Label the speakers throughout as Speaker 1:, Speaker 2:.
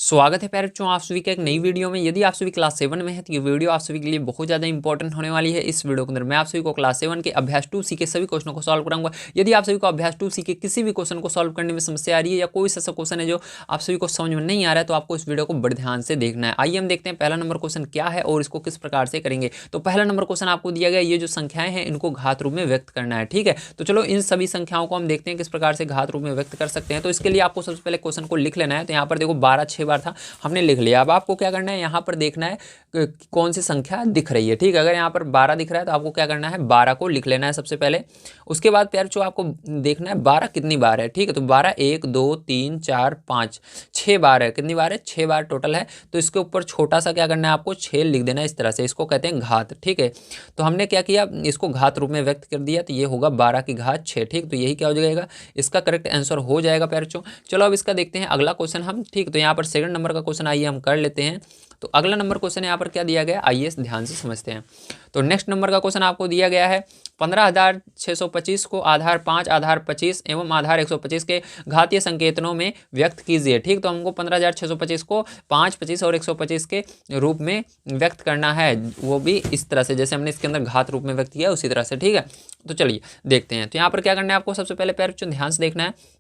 Speaker 1: स्वागत है प्यारे बच्चों, आप सभी का एक नई वीडियो में। यदि आप सभी क्लास 7 में है तो ये वीडियो आप सभी के लिए बहुत ज़्यादा इंपॉर्टेंट होने वाली है। इस वीडियो के अंदर मैं आप सभी को क्लास 7 के अभ्यास 2C के सभी क्वेश्चनों को सॉल्व कराऊंगा। यदि आप सभी को अभ्यास 2C के किसी भी क्वेश्चन को सॉल्व करने में समस्या आ रही है या कोई ऐसा क्वेश्चन है जो आप सभी को समझ में नहीं आ रहा है तो आपको इस वीडियो को बड़े ध्यान से देखना है। आइए हम देखते हैं पहला नंबर क्वेश्चन क्या है और इसको किस प्रकार से करेंगे। तो पहला नंबर क्वेश्चन आपको दिया गया, ये जो संख्याएं हैं इनको घात रूप में व्यक्त करना है। ठीक है, तो चलो इन सभी संख्याओं को हम देखते हैं किस प्रकार से घात रूप में व्यक्त कर सकते हैं। तो इसके लिए आपको सबसे पहले क्वेश्चन को लिख लेना है। तो यहाँ पर देखो 12 6 बार था, हमने लिख लिया। अब आपको क्या करना है, यहाँ पर देखना है कौन सी संख्या दिख रही है। ठीक है, अगर यहाँ पर 12 दिख रहा है तो आपको क्या करना है, 12 को लिख लेना है सबसे पहले। उसके बाद प्यार जो आपको देखना है 12 कितनी बार है। ठीक है, तो 12 1 2 3 4 5 6 बार है। कितनी बार है, 6 बार टोटल है। तो इसके ऊपर छोटा सा क्या करना है, आपको 6 लिख देना है इस तरह से। इसको कहते हैं घात। ठीक है, तो हमने क्या किया, इसको घात रूप में व्यक्त कर दिया। तो ये होगा 12 की घात 6। ठीक, तो यही क्या हो जाएगा, इसका करेक्ट आंसर हो जाएगा प्यार बच्चों। चलो अब इसका देखते हैं अगला क्वेश्चन हम। ठीक, तो यहाँ पर सेकंड नंबर का क्वेश्चन आइए हम कर लेते हैं। तो अगला नंबर क्वेश्चन यहाँ पर क्या दिया गया, आइए ध्यान से समझते हैं। तो नेक्स्ट नंबर का क्वेश्चन आपको दिया गया है 15,625 को आधार 5, आधार 25 एवं आधार 125 के घातीय संकेतनों में व्यक्त कीजिए। ठीक, तो हमको 15,625 को 5, 25 और 125 के रूप में व्यक्त करना है, वो भी इस तरह से जैसे हमने इसके अंदर घात रूप में व्यक्त किया उसी तरह से। ठीक है, तो चलिए देखते हैं। तो यहाँ पर क्या करना है, आपको सबसे पहले प्यारे बच्चों ध्यान से देखना है।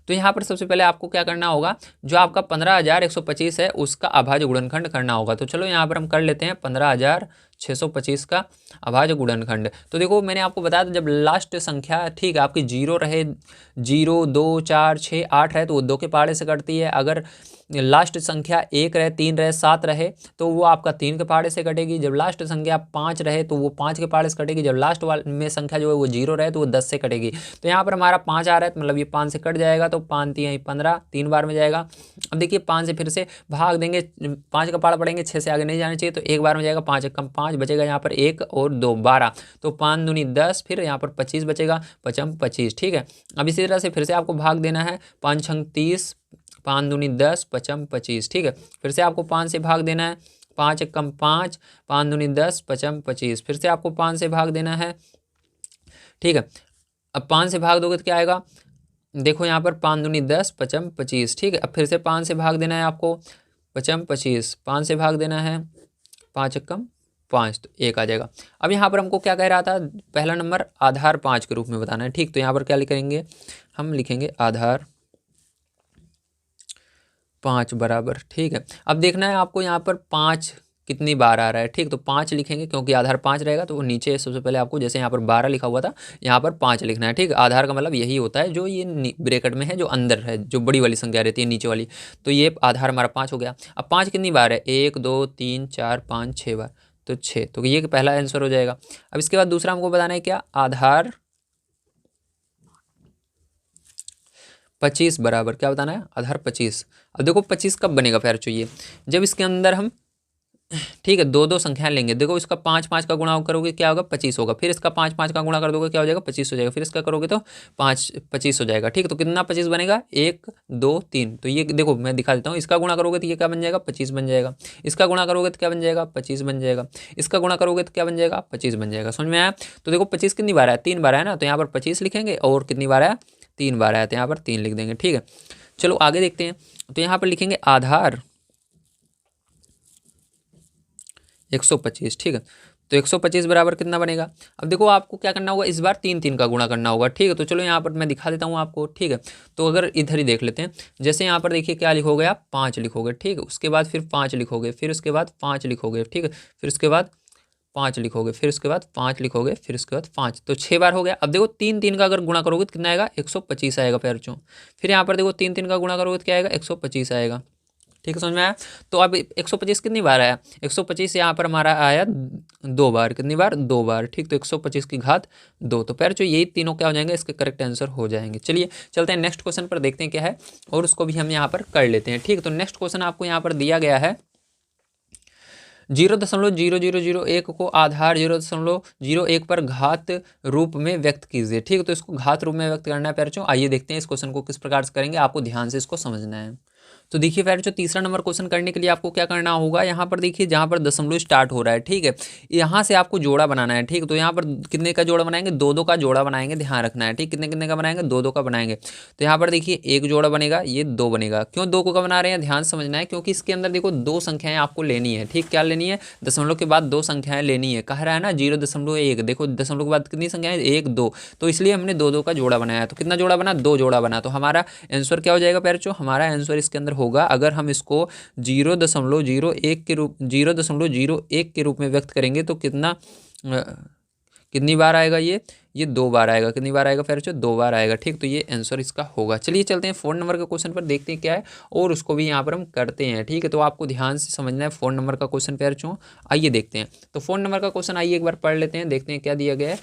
Speaker 1: तो यहाँ पर सबसे पहले आपको क्या करना होगा, जो आपका 15,125 है उसका अभाज्य गुणनखंड करना होगा। तो चलो यहाँ पर हम कर लेते हैं 15,625 का अभाज्य गुणनखंड। तो देखो मैंने आपको बताया था जब लास्ट संख्या ठीक है आपकी 0 रहे, 0 2 4 6 8 रहे तो वो 2 के पहाड़े से कटती है। अगर लास्ट संख्या 1 रहे, 3 रहे, 7 रहे तो वो आपका 3 के पहाड़े से कटेगी। जब लास्ट संख्या 5 रहे तो वो 5 के पहाड़े से कटेगी। जब लास्ट में संख्या जो है वो 0 रहे तो वो 10 से कटेगी। तो यहाँ पर हमारा 5 आ रहा है तो मतलब ये 5 से कट जाएगा, तो 5 3 15 3 बार में जाएगा। अब देखिए 5 से फिर से भाग देंगे, 5 का पहाड़ पड़ेंगे, 6 से आगे नहीं जाना चाहिए, तो एक बार में जाएगा। 5 कम 5 बचेगा, यहाँ पर 1 और 2 12, तो 5 दूनी 10, फिर यहाँ पर 25 बचेगा, 5 25। ठीक है, अब इसी तरह से फिर से आपको भाग देना है, 5 छंग 30, 5 दूनी 10, 5 25। ठीक है, फिर से आपको 5 से भाग देना है, 5 कम 5, 5 दूनी 10, 5 25। फिर से आपको 5 से भाग देना है। ठीक है, अब 5 से भाग दोगे तो क्या आएगा, देखो यहाँ पर 5 दूनी 10, 5 25। ठीक है, अब फिर से 5 से भाग देना है आपको, 5 25, 5 से भाग देना है, 5 कम 5, तो 1 आ जाएगा। अब यहाँ पर हमको क्या कह रहा था, पहला नंबर आधार 5 के रूप में बताना है। ठीक, तो यहाँ पर क्या लिखेंगे, हम लिखेंगे आधार 5 बराबर। ठीक है, अब देखना है आपको यहाँ पर 5 कितनी बार आ रहा है। ठीक, तो 5 लिखेंगे क्योंकि आधार 5 रहेगा तो वो नीचे सबसे पहले आपको, जैसे यहाँ पर 12 लिखा हुआ था यहाँ पर 5 लिखना है। ठीक, आधार का मतलब यही होता है जो ये ब्रैकेट में है, जो अंदर है, जो बड़ी वाली संख्या रहती है नीचे वाली। तो ये आधार हमारा 5 हो गया। अब 5 कितनी बार है, 1 2 3 4 5 6 बार, तो 6, तो ये पहला आंसर हो जाएगा। अब इसके बाद दूसरा हमको बताना है क्या, आधार 25 बराबर क्या बताना है, आधार 25। अब देखो 25 कब बनेगा प्यार चाहिए, जब इसके अंदर हम ठीक है दो दो संख्याएं लेंगे। देखो इसका 5 5 का गुणा करोगे क्या होगा, 25 होगा। फिर इसका 5 5 का गुणा कर दोगे क्या हो जाएगा, 25 हो जाएगा। फिर इसका करोगे तो 5 25 हो जाएगा। ठीक, तो कितना 25 बनेगा, 1 2 3। तो ये देखो मैं दिखा देता हूँ, इसका गुणा करोगे तो ये क्या बन जाएगा, 25 बन जाएगा। इसका गुणा करोगे तो क्या बन जाएगा, 25 बन जाएगा। इसका गुणा करोगे तो क्या बन जाएगा, 25 बन जाएगा। समझ में आया। तो देखो 25 कितनी बार है, 3 बार है ना, तो यहाँ पर 25 लिखेंगे, और कितनी बार है, 3 बार है, तो यहाँ पर 3 लिख देंगे। ठीक है, चलो आगे देखते हैं। तो यहाँ पर लिखेंगे आधार 125। ठीक है, तो 125 बराबर कितना बनेगा। अब देखो आपको क्या करना होगा, इस बार 3 3 का गुणा करना होगा। ठीक है, तो चलो यहाँ पर मैं दिखा देता हूँ आपको। ठीक है, तो अगर इधर ही देख लेते हैं, जैसे यहाँ पर देखिए क्या लिखोगे आप, 5 लिखोगे। ठीक है, उसके बाद फिर 5 लिखोगे, फिर उसके बाद 5 लिखोगे। ठीक है, फिर उसके बाद 5 लिखोगे, फिर उसके बाद 5 लिखोगे, फिर उसके बाद 5, तो 6 बार हो गया। अब देखो 3 3 का अगर गुणा करोगे तो कितना आएगा, 125 आएगा प्यारे बच्चों। फिर यहाँ पर देखो 3 3 का गुणा करोगे तो क्या आएगा, 125 आएगा। ठीक है, समझ में आया। तो अब 125 कितनी बार आया, 125 यहाँ पर हमारा आया 2 बार। कितनी बार, 2 बार। ठीक, तो 125 की घात 2। तो पैर जो यही तीनों क्या हो जाएंगे, इसके करेक्ट आंसर हो जाएंगे। चलिए चलते हैं नेक्स्ट क्वेश्चन पर, देखते हैं क्या है, और उसको भी हम यहाँ पर कर लेते हैं। ठीक, तो नेक्स्ट क्वेश्चन आपको यहाँ पर दिया गया है 0.0001 को आधार 0.01 पर घात रूप में व्यक्त कीजिए। ठीक, तो इसको घात रूप में व्यक्त करना है प्यारे बच्चों। आइए देखते हैं इस क्वेश्चन को किस प्रकार से करेंगे, आपको ध्यान से इसको समझना है। तो देखिए फिर जो तीसरा नंबर क्वेश्चन करने के लिए आपको क्या करना होगा, यहाँ पर देखिए जहाँ पर दशमलव स्टार्ट हो रहा है, ठीक है, यहाँ से आपको जोड़ा बनाना है, ठीक। तो यहाँ पर कितने का जोड़ा बनाएंगे, दो दो का जोड़ा बनाएंगे, ध्यान रखना है, ठीक। कितने कितने का बनाएंगे, दो दो का बनाएंगे। तो यहाँ पर देखिए एक जोड़ा बनेगा, ये दो बनेगा। क्यों दो को का बना रहे हैं, ध्यान समझना है, क्योंकि इसके अंदर देखो दो संख्याएं आपको लेनी है, ठीक। क्या लेनी है, दशमलव के बाद दो संख्याएं लेनी है। कह रहा है ना 0.1, देखो दशमलव के बाद कितनी संख्याएं, एक दो, तो इसलिए हमने दो दो का जोड़ा बनाया। तो कितना जोड़ा बना, दो जोड़ा बना। तो हमारा आंसर क्या हो जाएगा पैरचो, हमारा आंसर इसके अंदर होगा, अगर हम इसको 0.01 के रूप में व्यक्त करेंगे तो कितनी बार आएगा, ये दो बार आएगा। कितनी बार आएगा पैरचो, दो बार आएगा, ठीक। तो ये आंसर इसका होगा। चलिए चलते हैं 4 नंबर के क्वेश्चन पर, देखते हैं क्या है और उसको भी यहाँ पर हम करते हैं, ठीक है। तो आपको ध्यान से समझना है 4 नंबर का क्वेश्चन पैरचो। आइए देखते हैं। तो 4 नंबर का क्वेश्चन आइए एक बार पढ़ लेते हैं, देखते हैं क्या दिया गया है।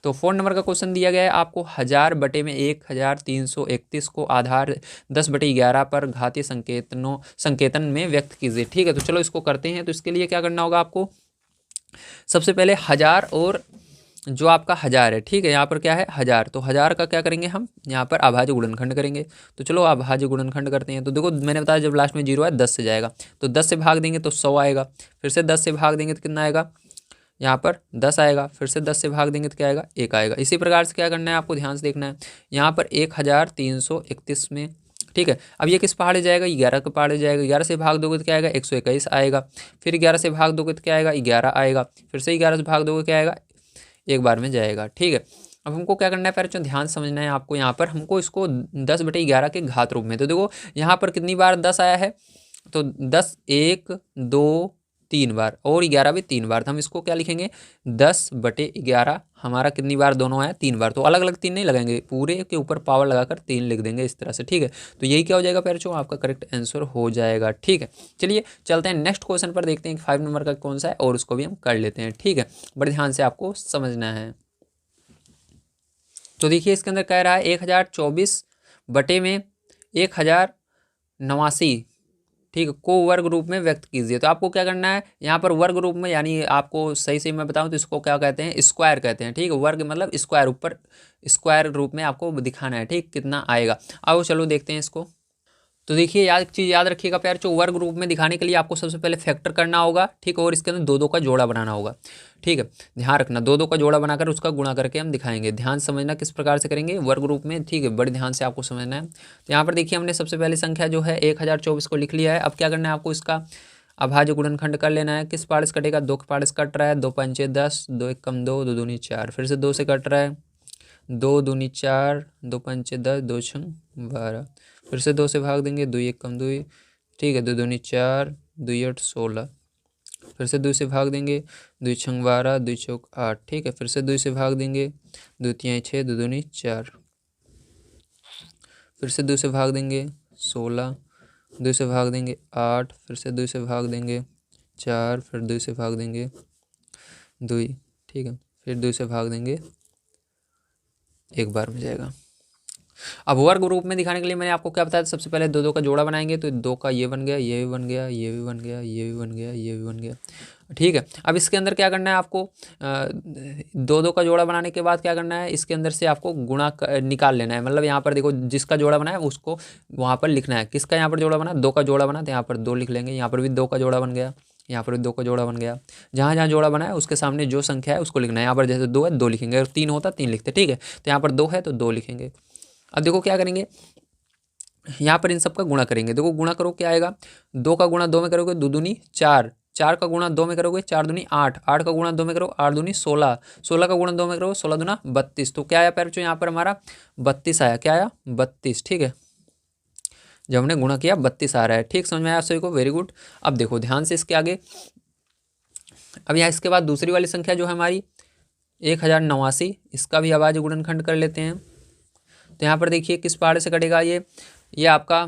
Speaker 1: तो 4 नंबर का क्वेश्चन दिया गया है आपको, 1000 बटे में 1331 को आधार 10/11 पर घातीय संकेतन में व्यक्त कीजिए, ठीक है। तो चलो इसको करते हैं। तो इसके लिए क्या करना होगा आपको, सबसे पहले 1000 और जो आपका 1000 है, ठीक है, यहाँ पर क्या है 1000, तो 1000 का क्या करेंगे हम, यहाँ पर अभाज्य गुणनखंड करेंगे। तो चलो अभाज्य गुणनखंड करते हैं। तो देखो मैंने बताया जब लास्ट में 0 है 10 से जाएगा, तो 10 से भाग देंगे तो 100 आएगा, फिर से 10 से भाग देंगे तो कितना आएगा, यहाँ पर 10 आएगा, फिर से 10 से भाग देंगे तो क्या आएगा, 1 आएगा। इसी प्रकार से क्या करना है आपको, ध्यान से देखना है, यहाँ पर 1331 में, ठीक है। अब ये किस पहाड़े जाएगा, 11 के पहाड़े जाएगा। 11 से भाग दोगे तो क्या आएगा, 121 आएगा। फिर 11 से भाग दोगे तो क्या आएगा, 11 आएगा। फिर से 11 से भाग दोगे क्या आएगा, एक बार में जाएगा, ठीक है। अब हमको क्या करना है पैरचों, ध्यान समझना है आपको, यहाँ पर हमको इसको 10/11 के घात रूप में। तो देखो यहाँ पर कितनी बार 10 आया है, तो 10 1 2 3 बार, और 11 भी 3 बार। तो हम इसको क्या लिखेंगे, 10/11 हमारा कितनी बार दोनों आया, 3 बार। तो अलग अलग 3 नहीं लगाएंगे, पूरे के ऊपर पावर लगाकर 3 लिख देंगे इस तरह से, ठीक है। तो यही क्या हो जाएगा पैरचों, आपका करेक्ट आंसर हो जाएगा, ठीक है। चलिए चलते हैं नेक्स्ट क्वेश्चन पर, देखते हैं 5 नंबर का कौन सा है और उसको भी हम कर लेते हैं, ठीक है। बड़े ध्यान से आपको समझना है। तो देखिए इसके अंदर कह रहा है 1024 बटे में 1089, ठीक है, को वर्ग रूप में व्यक्त कीजिए। तो आपको क्या करना है, यहाँ पर वर्ग रूप में, यानी आपको सही से मैं बताऊं तो इसको क्या कहते हैं, स्क्वायर कहते हैं, ठीक है। वर्ग मतलब स्क्वायर, ऊपर स्क्वायर रूप में आपको दिखाना है, ठीक, कितना आएगा। आओ चलो देखते हैं इसको। तो देखिए एक चीज़ याद रखिएगा प्यार, जो वर्ग रूप में दिखाने के लिए आपको सबसे पहले फैक्टर करना होगा, ठीक, और इसके अंदर दो दो का जोड़ा बनाना होगा, ठीक है। ध्यान रखना, दो दो का जोड़ा बनाकर उसका गुणा करके हम दिखाएंगे। ध्यान समझना किस प्रकार से करेंगे वर्ग रूप में, ठीक है, बड़े ध्यान से आपको समझना है। तो यहाँ पर देखिए हमने सबसे पहली संख्या जो है 1024 को लिख लिया है। अब क्या करना है आपको, इसका अभाज्य गुणनखंड कर लेना है। किस पार्ट से कटेगा, 2 के पार्ट से कट रहा है, 2 पंचे 10, 2 एकम 2, 2 दूनी 4, फिर से 2 से कट रहा है, 2 दूनी 4, 2 पंचे 10, 2 छंग 12, फिर से 2 से भाग देंगे, 2 एकम 2, ठीक है, 2 दूनी 4, 2 8 16, फिर से 2 से भाग देंगे, 2 छंग 12, 2 चौक 8, ठीक है, फिर से 2 से भाग देंगे, 2 तिहाई 6, 2 दूनी 4, फिर से 2 से भाग देंगे 16, 2 से भाग देंगे 8, फिर से 2 से भाग देंगे 4, फिर 2 से भाग देंगे 2, ठीक है, फिर 2 से भाग देंगे, एक बार में जाएगा। अब वर्ग रूप में दिखाने के लिए मैंने आपको क्या बताया, सबसे पहले दो दो का जोड़ा बनाएंगे। तो 2 का ये बन गया, ये भी बन गया, ये भी बन गया, ये भी बन गया, ये भी बन गया, ठीक है। अब इसके अंदर क्या करना है आपको, दो दो का जोड़ा बनाने के बाद क्या करना है, इसके अंदर से आपको गुणा निकाल लेना है। मतलब यहाँ पर देखो जिसका जोड़ा बना है उसको वहाँ पर लिखना है। किसका यहाँ पर जोड़ा बना, 2 का जोड़ा बना, तो यहाँ पर 2 लिख लेंगे। यहाँ पर भी 2 का जोड़ा बन गया, यहाँ पर भी 2 का जोड़ा बन गया। जहाँ जहाँ जोड़ा बना है उसके सामने जो संख्या है उसको लिखना है। यहाँ पर जैसे 2 है 2 लिखेंगे, और 3 होता 3 लिखते, ठीक है। तो यहाँ पर 2 है तो 2 लिखेंगे। अब देखो क्या करेंगे, यहाँ पर इन सब का गुणा करेंगे। देखो गुणा करो क्या आएगा, 2 का गुणा 2 में करोगे 2 दूनी 4, 4 का गुणा 2 में करोगे 4 दूनी 8, 8 का गुणा 2 में करो 8 दूनी 16, 16 का गुणा 2 में करो 16 दूना 32। तो क्या आया पैरचो, यहाँ पर हमारा 32 आया। क्या आया, 32, ठीक है। जब हमने गुणा किया 32 आ रहा है, ठीक, समझ में आया आप सभी को, वेरी गुड। अब देखो ध्यान से इसके आगे, अब यहाँ इसके बाद दूसरी वाली संख्या जो है हमारी 1089, इसका भी अभाज्य गुणनखंड कर लेते हैं। तो यहाँ पर देखिए किस पहाड़े से कटेगा, ये आपका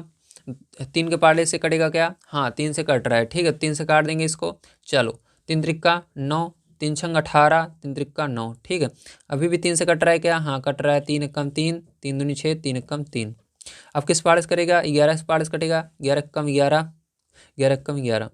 Speaker 1: 3 के पहाड़े से कटेगा क्या, हाँ 3 से कट रहा है, ठीक है। 3 से काट देंगे इसको, चलो 3 त्रिक्का 9, 3 छंग 18, 3 त्रिक्का 9, ठीक है। अभी भी 3 से कट रहा है क्या, हाँ कट रहा है, 3 एकम 3, 3 दूनी 6, 3 एकम 3। अब किस पहाड़े से कटेगा, 11 से पहाड़े से कटेगा, 11 एकम 11, 11 एकम 11,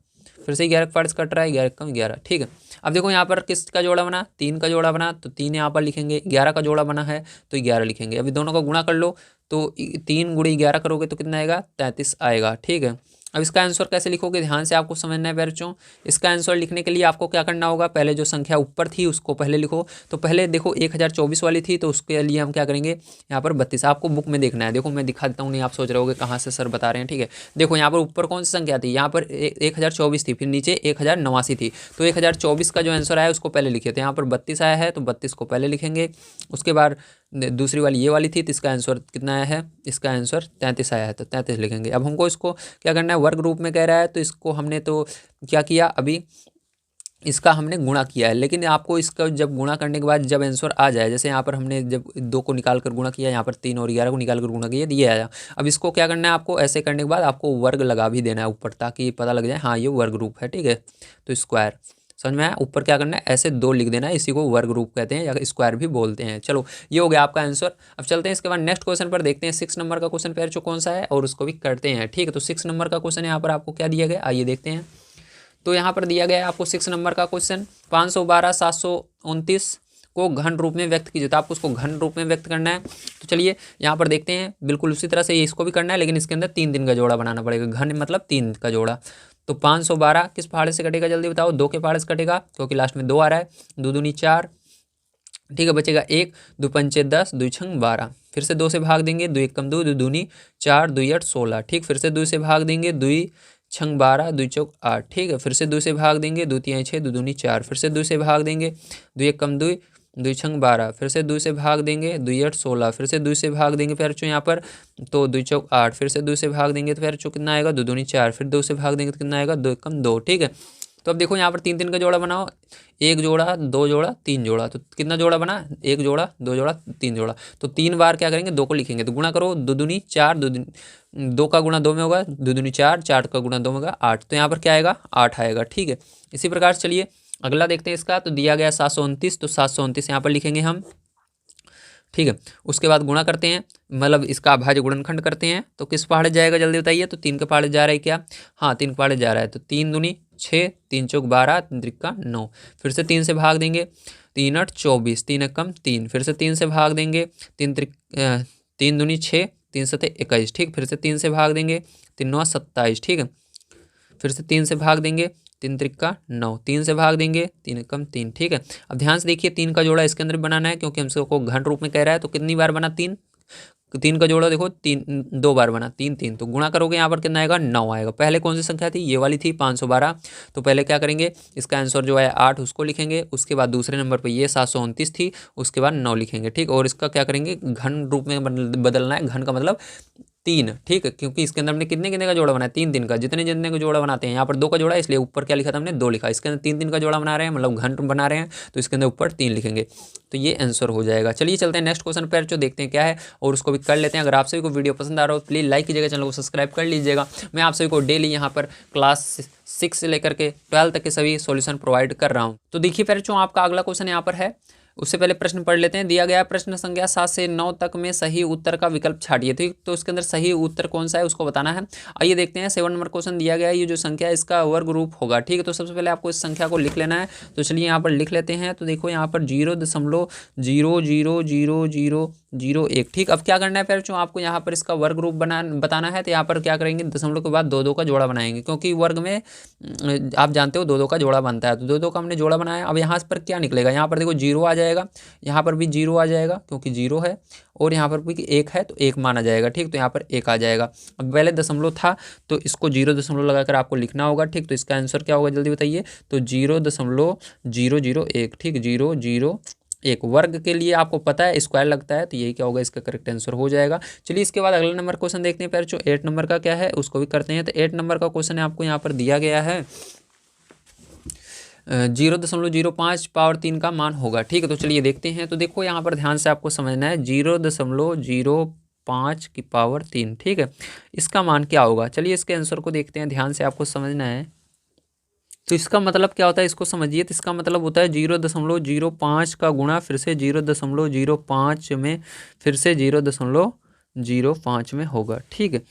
Speaker 1: फिर से 11 के पार्ट से कट रहा है, 11 कम 11, ठीक है। अब देखो यहाँ पर किसका जोड़ा बना, 3 का जोड़ा बना, तो 3 यहाँ पर लिखेंगे। 11 का जोड़ा बना है तो 11 लिखेंगे। अभी दोनों का गुणा कर लो, तो 3 गुणी 11 करोगे तो कितना आएगा, 33 आएगा, ठीक है। अब इसका आंसर कैसे लिखोगे, ध्यान से आपको समझना है बच्चों। इसका आंसर लिखने के लिए आपको क्या करना होगा, पहले जो संख्या ऊपर थी उसको पहले लिखो। तो पहले देखो 1024 वाली थी, तो उसके लिए हम क्या करेंगे, यहाँ पर 32, आपको बुक में देखना है। देखो मैं दिखा देता हूँ, नहीं आप सोच रहे होगे कहाँ से सर बता रहे हैं, ठीक है। देखो यहाँ पर ऊपर कौन सी संख्या थी, यहाँ पर 1024 थी, फिर नीचे 1089 थी। तो 1024 का जो आंसर आया उसको पहले लिखे थे। यहाँ पर 32 आया है तो 32 को पहले लिखेंगे। उसके बाद दूसरी वाली ये वाली थी, तो इसका आंसर कितना आया है, इसका आंसर 33 आया है, तो 33 लिखेंगे। अब हमको इसको क्या करना है, वर्ग रूप में कह रहा है, तो इसको हमने तो क्या किया, अभी इसका हमने गुणा किया है। लेकिन आपको इसका जब गुणा करने के बाद जब आंसर आ जाए, जैसे यहाँ पर हमने जब 2 को निकाल कर गुणा किया, यहाँ पर 3 और 11 को निकाल कर गुणा किया, ये आया। अब इसको क्या करना है, आपको ऐसे करने के बाद आपको वर्ग लगा भी देना है ऊपर, ताकि पता लग जाए हाँ ये वर्ग रूप है, ठीक है। तो स्क्वायर समझ में आया, ऊपर क्या करना है, ऐसे 2 लिख देना है, इसी को वर्ग रूप कहते हैं या स्क्वायर भी बोलते हैं। चलो ये हो गया आपका आंसर। अब चलते हैं इसके बाद नेक्स्ट क्वेश्चन पर, देखते हैं 6 नंबर का क्वेश्चन पेयर जो कौन सा है, और उसको भी करते हैं, ठीक है। तो 6 नंबर का क्वेश्चन यहाँ पर आपको क्या दिया गया, आइए देखते हैं। तो यहाँ पर दिया गया है आपको 6 नंबर का क्वेश्चन, 512 729 को घन रूप में व्यक्त कीजिए। तो आपको उसको घन रूप में व्यक्त करना है। तो चलिए यहाँ पर देखते हैं, बिल्कुल उसी तरह से इसको भी करना है, लेकिन इसके अंदर 3 का जोड़ा बनाना पड़ेगा। घन मतलब 3 का जोड़ा। तो 512 किस पहाड़े से कटेगा, जल्दी बताओ, 2 के पहाड़े से कटेगा, क्योंकि लास्ट में 2 आ रहा है। 2 दूनी 4, ठीक है, बचेगा 1, 2 पंचे 10, 2 छंग 12। फिर से 2 से भाग देंगे, 2 1 कम 2, 2 दूनी 4, 2 8 16, ठीक। फिर से 2 से भाग देंगे, 2 छंग 12, 2 चौक 8, ठीक है। फिर से 2 से भाग देंगे, 2 3 6, 2 दूनी 4। फिर से 2 से भाग देंगे, 2 1 कम 2, 2 छंग 12। फिर से 2 से भाग देंगे, 2 8 16। फिर से 2 से भाग देंगे फिर यहाँ पर, तो 2 चौक 8। फिर से 2 से भाग देंगे तो फिर कितना आएगा, 2 दूनी 4। फिर 2 से भाग देंगे तो कितना आएगा, 2 कम 2, ठीक है। तो अब देखो यहाँ पर 3 का जोड़ा बनाओ, 1 जोड़ा 2 जोड़ा 3 जोड़ा, तो कितना जोड़ा बना, 1 जोड़ा 2 जोड़ा 3 जोड़ा। तो 3 बार क्या करेंगे, 2 को लिखेंगे, तो गुणा करो, 2 दूनी 4, 2 का गुणा 2 में होगा, 2 दूनी 4, 4 का गुणा 2 में होगा 8। तो यहाँ पर क्या आएगा, 8 आएगा, ठीक है। इसी प्रकार चलिए अगला देखते हैं इसका। तो दिया गया 729, तो 729 यहाँ पर लिखेंगे हम, ठीक है। उसके बाद गुणा करते हैं, मतलब इसका अभाज्य गुणनखंड करते हैं। तो किस पहाड़े जाएगा, जल्दी बताइए। तो 3 के पहाड़े जा रहा है क्या, हाँ 3 के पहाड़े जा रहा है। तो 3 दूनी 6, 3 चौक 12, 3 त्रिका 9। फिर से 3 से भाग देंगे, 3 8 24, 3 एक कम 3। फिर से 3 से भाग देंगे, 3 दूनी 6, 3 7 21, ठीक। फिर से 3 से भाग देंगे, 3 9 27, ठीक है। फिर से 3 से भाग देंगे, 3 त्रिका 9, 3 से भाग देंगे, 3 कम 3, ठीक है। अब ध्यान से देखिए, 3 का जोड़ा इसके अंदर बनाना है, क्योंकि हमको घन रूप में कह रहा है। तो कितनी बार बना, 3 का जोड़ा देखो 2 बार बना, 3 3। तो गुणा करोगे यहाँ पर कितना आएगा, 9 आएगा। पहले कौन सी संख्या थी, ये वाली थी 512। तो पहले क्या करेंगे, इसका आंसर जो है 8 उसको लिखेंगे। उसके बाद दूसरे नंबर पर ये 729 थी, उसके बाद 9 लिखेंगे, ठीक। और इसका क्या करेंगे, घन रूप में बदलना है। घन का मतलब 3, ठीक है, क्योंकि इसके अंदर हमने कितने कितने का जोड़ा बनाया, 3 3 का। जितने जितने का जोड़ा बनाते हैं, यहाँ पर 2 का जोड़ा, इसलिए ऊपर क्या लिखा था हमने, 2 लिखा। इसके अंदर 3 3 का जोड़ा बना रहे हैं, मतलब घन बना रहे हैं, तो इसके अंदर ऊपर 3 लिखेंगे। तो ये आंसर हो जाएगा। चलिए चलते हैं नेक्स्ट क्वेश्चन पर, जो देखते हैं क्या है, और उसको भी कर लेते हैं। अगर आप सभी को वीडियो पसंद आ रहा हो प्लीज़ लाइक कीजिएगा, चैनल को सब्सक्राइब कर लीजिएगा। मैं आप सभी को डेली यहाँ पर क्लास 6 से लेकर के 12 तक के सभी सॉल्यूशन प्रोवाइड कर रहा हूँ। तो देखिए फिर जो आपका अगला क्वेश्चन यहाँ पर है, उससे पहले प्रश्न पढ़ लेते हैं। दिया गया प्रश्न संख्या 7 से 9 तक में सही उत्तर का विकल्प छाटिए। तो इसके अंदर सही उत्तर कौन सा है उसको बताना है। आइए देखते हैं। 7 नंबर क्वेश्चन दिया गया है, ये जो संख्या है इसका वर्ग रूप होगा, ठीक है। तो सबसे पहले आपको इस संख्या को लिख लेना है। तो चलिए यहाँ पर लिख लेते हैं। तो देखो यहाँ पर 0.0000001, ठीक। अब क्या करना है फिर, जो आपको यहाँ पर इसका वर्ग रूप बताना है, तो यहाँ पर क्या करेंगे, दशमलव के बाद 2 2 का जोड़ा बनाएंगे, क्योंकि वर्ग में आप जानते हो 2 2 का जोड़ा बनता है। तो 2 2 का हमने जोड़ा बनाया। अब यहाँ पर क्या निकलेगा, यहाँ पर देखो 0 आ जाएगा, यहाँ पर भी 0 आ जाएगा, क्योंकि 0 है, और यहाँ पर भी 1 है तो 1 माना जाएगा, ठीक। तो यहाँ पर 1 आ जाएगा। अब पहले दशमलव था तो इसको 0 लगाकर आपको लिखना होगा, ठीक। तो इसका आंसर क्या होगा, जल्दी बताइए। तो 0.001, ठीक, 0.001 वर्ग के लिए आपको पता है स्क्वायर लगता है, तो यही क्या होगा, इसका करेक्ट आंसर हो जाएगा। चलिए इसके बाद अगला नंबर क्वेश्चन देखते हैं। फिर जो 8 नंबर का क्या है उसको भी करते हैं। तो 8 नंबर का क्वेश्चन है, आपको यहाँ पर दिया गया है 0.05 पावर 3 का मान होगा, ठीक है। तो चलिए देखते हैं। तो देखो यहाँ पर ध्यान से आपको समझना है, 0.05 की पावर 3, ठीक है। इसका मान क्या होगा, चलिए इसके आंसर को देखते हैं। ध्यान से आपको समझना है। तो इसका मतलब क्या होता है, इसको समझिए। तो इसका मतलब होता है 0.05 का गुणा, फिर से 0.05 में, फिर से 0.05 में होगा, ठीक है।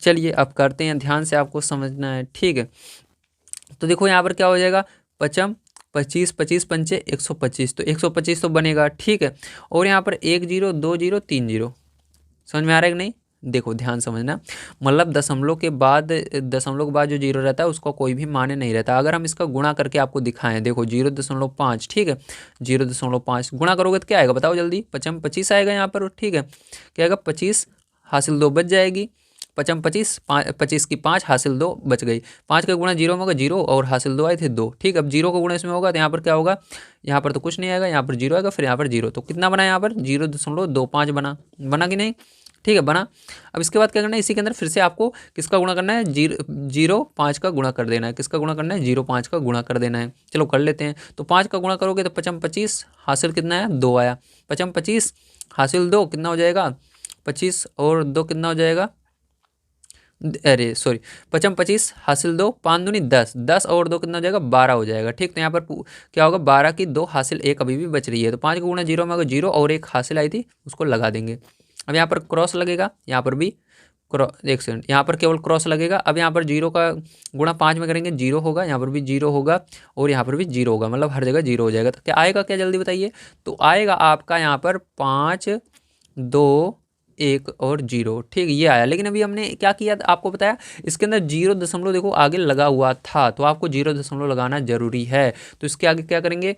Speaker 1: चलिए अब करते हैं, ध्यान से आपको समझना है, ठीक है। तो देखो यहाँ पर क्या हो जाएगा, पचम 25, 25 पंचे 125, तो 125 तो बनेगा, ठीक है। और यहाँ पर 1 0 2 0 3 0, समझ में आ रहा है कि नहीं? देखो ध्यान समझना, मतलब दशमलव के बाद जो जीरो रहता है उसका कोई भी मान्य नहीं रहता। अगर हम इसका गुणा करके आपको दिखाएं, देखो 0.5, ठीक है, 0.5 गुणा करोगे तो क्या आएगा बताओ जल्दी, पचम 25 आएगा यहाँ पर, ठीक है। क्या आएगा, 25 हासिल 2 बच जाएगी, पचम 25, 25 की 5 हासिल 2 बच गई। 5 का गुणा जीरो में होगा 0 और हासिल 2 आए थे 2, ठीक है। अब जीरो का गुणा इसमें होगा तो यहाँ पर क्या होगा, यहाँ पर तो कुछ नहीं आएगा, यहाँ पर जीरो आएगा, फिर यहाँ पर जीरो, तो कितना बना यहाँ पर 0.25 बना, बना कि नहीं, ठीक है बना। अब इसके बाद क्या करना है, इसी के अंदर फिर से आपको किसका गुणा करना है, 0.5 का गुणा कर देना है, किसका गुणा करना है, 0.5 का गुणा कर देना है। चलो कर लेते हैं, तो 5 का गुणा करोगे तो पचम 25 हासिल कितना है 2 आया, पचम 25 हासिल 2 कितना हो जाएगा, 25 और 2 कितना हो जाएगा, अरे सॉरी, पचम 25 हासिल 2, 5 दूनी 10, 10 और 2 कितना हो जाएगा 12 हो जाएगा, ठीक। तो यहाँ पर क्या होगा, 12 की 2 हासिल 1 अभी भी बच रही है, तो 5 का गुणा जीरो में अगर जीरो और 1 हासिल आई थी उसको लगा देंगे। अब यहाँ पर क्रॉस लगेगा, यहाँ पर भी एक सेकंड, यहाँ पर केवल क्रॉस लगेगा। अब यहाँ पर जीरो का गुणा 5 में करेंगे, जीरो होगा, यहाँ पर भी जीरो होगा और यहाँ पर भी जीरो होगा, मतलब हर जगह जीरो हो जाएगा। तो क्या आएगा, क्या जल्दी बताइए, तो आएगा आपका यहाँ पर 5 2 1 और 0, ठीक ये आया। लेकिन अभी हमने क्या किया आपको बताया, इसके अंदर 0 देखो आगे लगा हुआ था, तो आपको 0 लगाना जरूरी है। तो इसके आगे क्या करेंगे,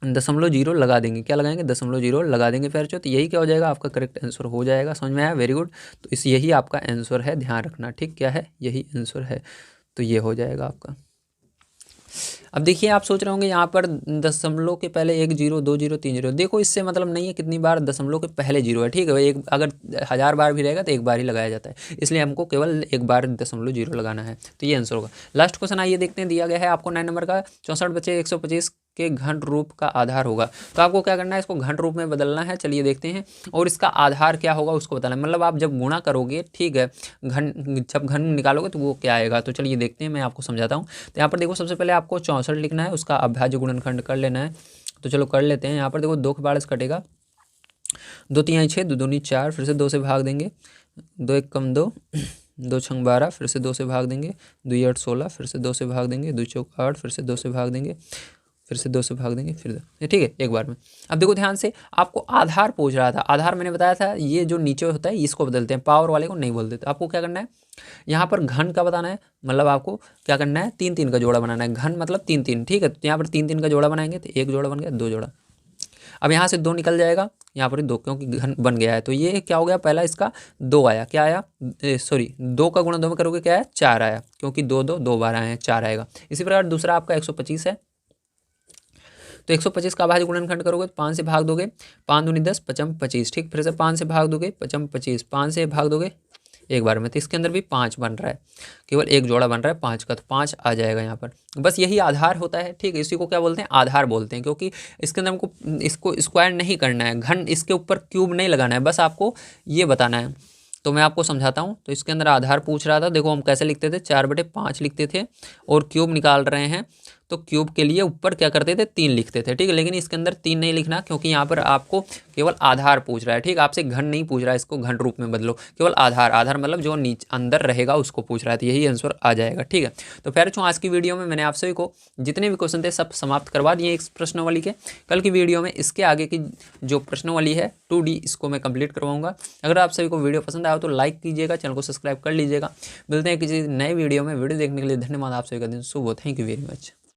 Speaker 1: 0 लगा देंगे, क्या लगाएंगे 0 लगा देंगे फिर तो यही क्या हो जाएगा, आपका करेक्ट आंसर हो जाएगा। समझ में आया, वेरी गुड। तो इस यही आपका आंसर है, ध्यान रखना, ठीक, क्या है, यही आंसर है, तो ये हो जाएगा आपका। अब देखिए आप सोच रहे होंगे यहाँ पर दशमलव के पहले 1 0 2 0 3 0, देखो इससे मतलब नहीं है कितनी बार दशमलव के पहले जीरो है, ठीक है। एक अगर 1000 बार भी रहेगा तो एक बार ही लगाया जाता है, इसलिए हमको केवल एक बार 0.0 लगाना है, तो ये आंसर होगा। लास्ट क्वेश्चन आइए देखते हैं, दिया गया है आपको 9 नंबर का, 64 बचे 125 के घन रूप का आधार होगा, तो आपको क्या करना है, इसको घन रूप में बदलना है। चलिए देखते हैं, और इसका आधार क्या होगा उसको बताना है, मतलब आप जब गुणा करोगे, ठीक है, जब घन निकालोगे तो वो क्या आएगा, तो चलिए देखते हैं, मैं आपको समझाता हूँ। तो यहाँ पर देखो सबसे पहले आपको 64 लिखना है, उसका अभाज्य गुणनखंड कर लेना है, तो चलो कर लेते हैं। यहाँ पर देखो 2 के बाद कटेगा, 2 3 6, 2 दूनी 4, फिर से 2 से भाग देंगे, 2 1 कम 2, 2 छंग 12, फिर से 2 से भाग देंगे, 2 8 16, फिर से 2 से भाग देंगे, 2 चौक 8, फिर से 2 से भाग देंगे, फिर से 2 से भाग देंगे, फिर ठीक है एक बार में। अब देखो ध्यान से, आपको आधार पूछ रहा था, आधार मैंने बताया था ये जो नीचे होता है इसको बदलते हैं, पावर वाले को नहीं बोलते। तो आपको क्या करना है, यहाँ पर घन का बताना है, मतलब आपको क्या करना है, 3 3 का जोड़ा बनाना है, घन मतलब 3 3, ठीक है। तो यहाँ पर 3 3 का जोड़ा बनाएंगे, तो एक जोड़ा बन गया, 2 जोड़ा, अब यहाँ से 2 निकल जाएगा, यहाँ पर 2 क्योंकि घन बन गया है, तो ये क्या हो गया, पहला इसका 2 आया, क्या आया, सॉरी 2 का गुणा 2 में करोगे क्या आया, 4 आया, क्योंकि 2 2 2 बार आए हैं, 4 आएगा। इसी प्रकार दूसरा आपका 125 है, तो 125 का अभाज्य गुणनखंड करोगे तो 5 से भाग दोगे, 5 दूनी 10, पचम 25, ठीक, फिर से 5 से भाग दोगे, पचम 25, 5 से भाग दोगे एक बार में, तो इसके अंदर भी 5 बन रहा है, केवल एक जोड़ा बन रहा है 5 का, तो 5 आ जाएगा यहाँ पर। बस यही आधार होता है, ठीक है, इसी को क्या बोलते हैं, आधार बोलते हैं, क्योंकि इसके अंदर हमको इसको स्क्वायर नहीं करना है, घन इसके ऊपर क्यूब नहीं लगाना है, बस आपको ये बताना है। तो मैं आपको समझाता हूँ, तो इसके अंदर आधार पूछ रहा था, देखो हम कैसे लिखते थे, 4/5 लिखते थे, और क्यूब निकाल रहे हैं तो क्यूब के लिए ऊपर क्या करते थे, 3 लिखते थे, ठीक है। लेकिन इसके अंदर 3 नहीं लिखना, क्योंकि यहाँ पर आपको केवल आधार पूछ रहा है, ठीक, आपसे घन नहीं पूछ रहा है, इसको घन रूप में बदलो, केवल आधार, आधार मतलब जो नीचे अंदर रहेगा उसको पूछ रहा है, तो यही आंसर आ जाएगा, ठीक है। तो फिर आज की वीडियो में मैंने आप सभी को जितने भी क्वेश्चन थे सब समाप्त करवा दिए इस प्रश्नावली के। कल की वीडियो में इसके आगे की जो प्रश्नावली है 2D इसको मैं कंप्लीट करवाऊंगा। अगर आप सभी को वीडियो पसंद आया तो लाइक कीजिएगा, चैनल को सब्सक्राइब कर लीजिएगा। मिलते हैं किसी नए वीडियो में, वीडियो देखने के लिए धन्यवाद, आप सभी का दिन शुभ हो, थैंक यू वेरी मच।